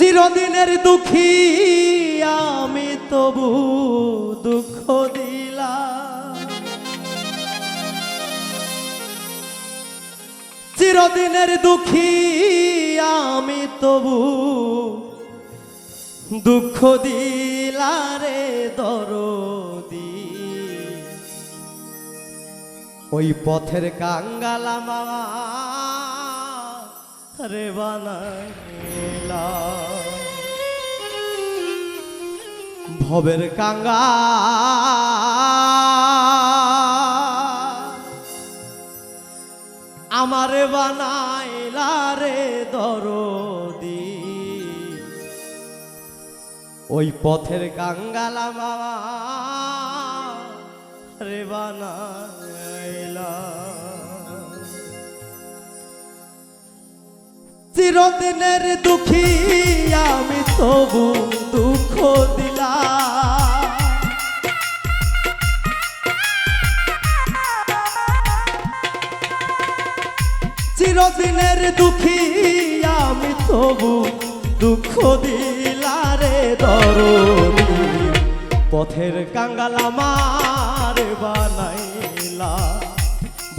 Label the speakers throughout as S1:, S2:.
S1: চিরদিনের দুঃখী আমি তবু দুঃখ দিলাম, চিরদিনের দুঃখী আমি তবু দুঃখ দিলারে দরদি। ওই পথের কাঙ্গাল আমার রে বানাইলা, ভবের কাঙ্গাল আমারে বানাইলা রে দরদি। ওই পথের কাঙ্গাল আমার রে বানাইলা, চিরদিনের দুঃখী আমি তবু দুঃখ দিলাম, চিরদিনের দুঃখী আমি তবু দুঃখ দিলারে দরদি। পথের কাঙ্গাল আমার বানাইলা,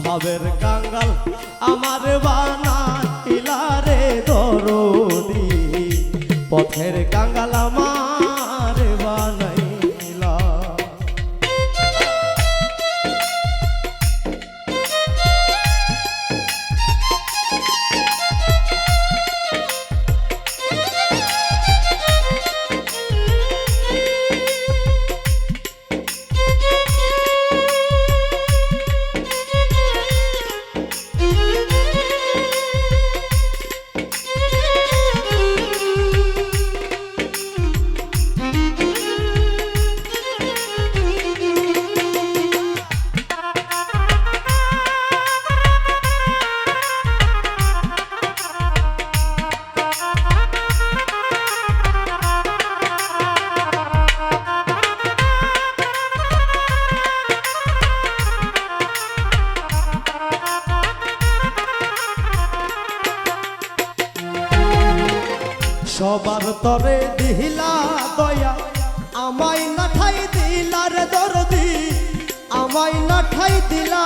S1: ভাবের কাঙ্গাল আমার বানাইলা রে দরদি। পথের কাঙ্গাল আমার বানাইলা। সবার তরে দিলা দয়া, আমায় না ঠাই দিলা রে দরদি, আমায় না ঠাই দিলা।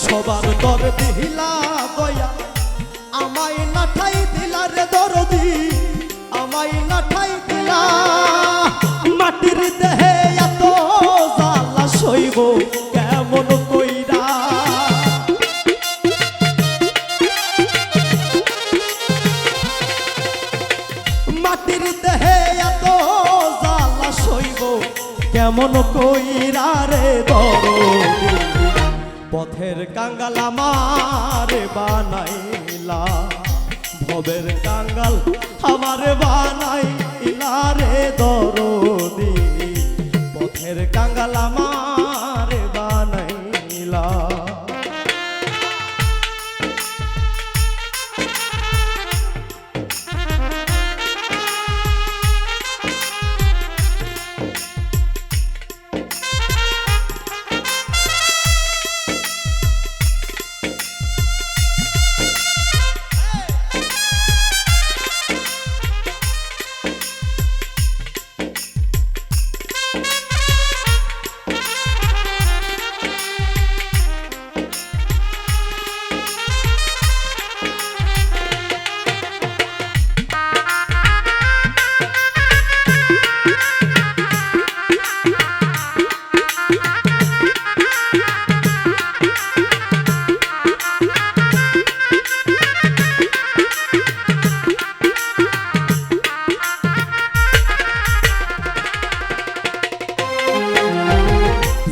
S1: সবার তরে দিলা দয়া, আমায় না ঠাই দিলা রে দরদি, আমায় না ঠাই দিলা। মাটির দেহে এত জ্বালা সইব কেমন কইরা, মাটির দেহে এত জ্বালা সইব কেমন কইরা রে দরদি। পথের কাঙ্গাল আমার বানাইলা, ভবের কাঙ্গাল আমার বানাইলা রে দরদি। পথের কাঙ্গাল আমার বানাইলা।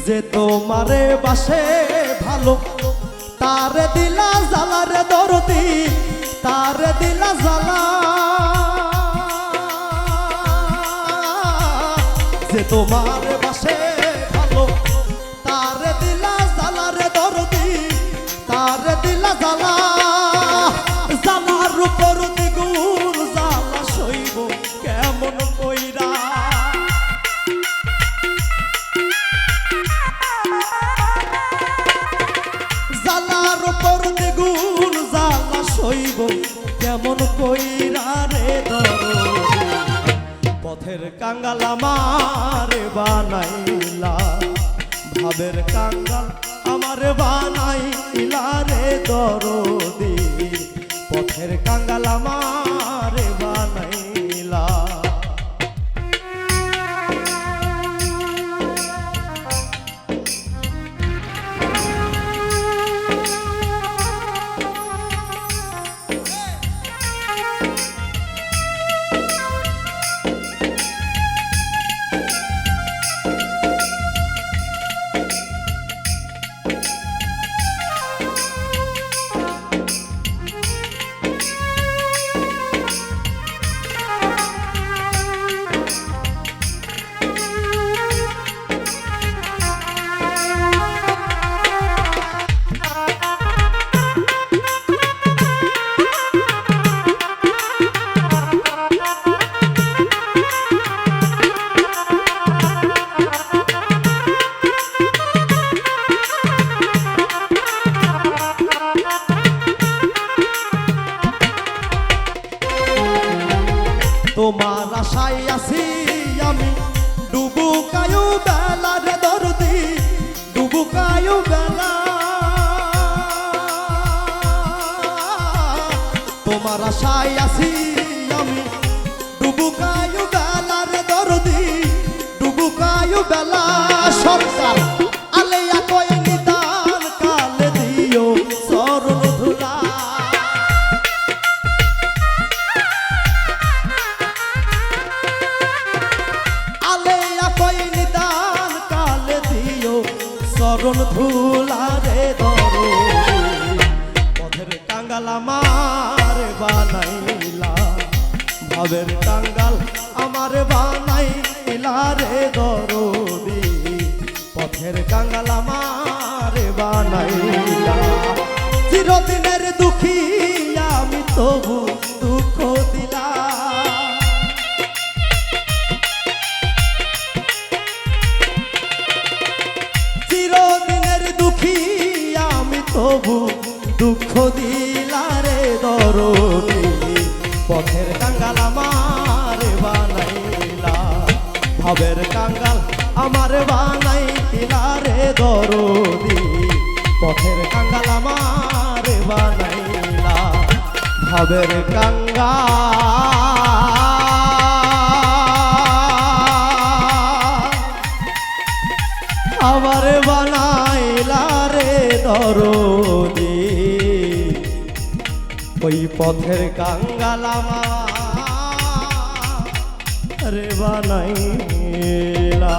S1: যে তোমারে বাসে ভালো তারে দিলা জ্বালা রে দরদি, তারে দিলা জ্বালা। যে তোমারে বাসে ভালো তারে দিলা জ্বালা রে দরদি, তারে দিলা জ্বালা। জ্বালার উপর দ্বিগুণ জ্বালা সইব কেমন কইরা, জ্বালার উপর দ্বিগুণ জ্বালা সইব কেমন কইরা রে দরদি পথের কাঙ্গাল আমারে বানাইলা ভাবের কাঙ্গাল আমারে বানাইলা রে দরদি পথের কাঙ্গাল আমারে বানাইলা তোমার আশায় আছি আমি ডুবুকায়ু বেলা রে দরদি ডুবুকায়ু বেলা তোমার আশায় আছি আমি ডুবুকায়ু বেলা রে দরদি ডুবুকায়ু বেলা সরকার আলেয়া কয় নিদান কালে দিও চরণ ধুলা চরণ ধুলা রে দরদি পথের কাঙ্গাল আমার বানাইলা ভাবের কাঙ্গাল আমার বানাইলা রে দরদি পথের কাঙ্গাল আমার বানাইলা চিরদিনের দুঃখী আমি তবু দুঃখ দিলা চিরদিনের দুঃখী আমি তবু দুঃখ দিলা রে দরদি পথের কাঙ্গাল আমার বানাইলা ভাবের কাঙ্গাল আমার বানাইলা রে দরদি পথের কাঙ্গাল আমার বানাইলা ভাবের কাঙ্গাল আমারে বানাইলা রে দরদি ওই পথের কাঙ্গাল আমারে বানাইলা।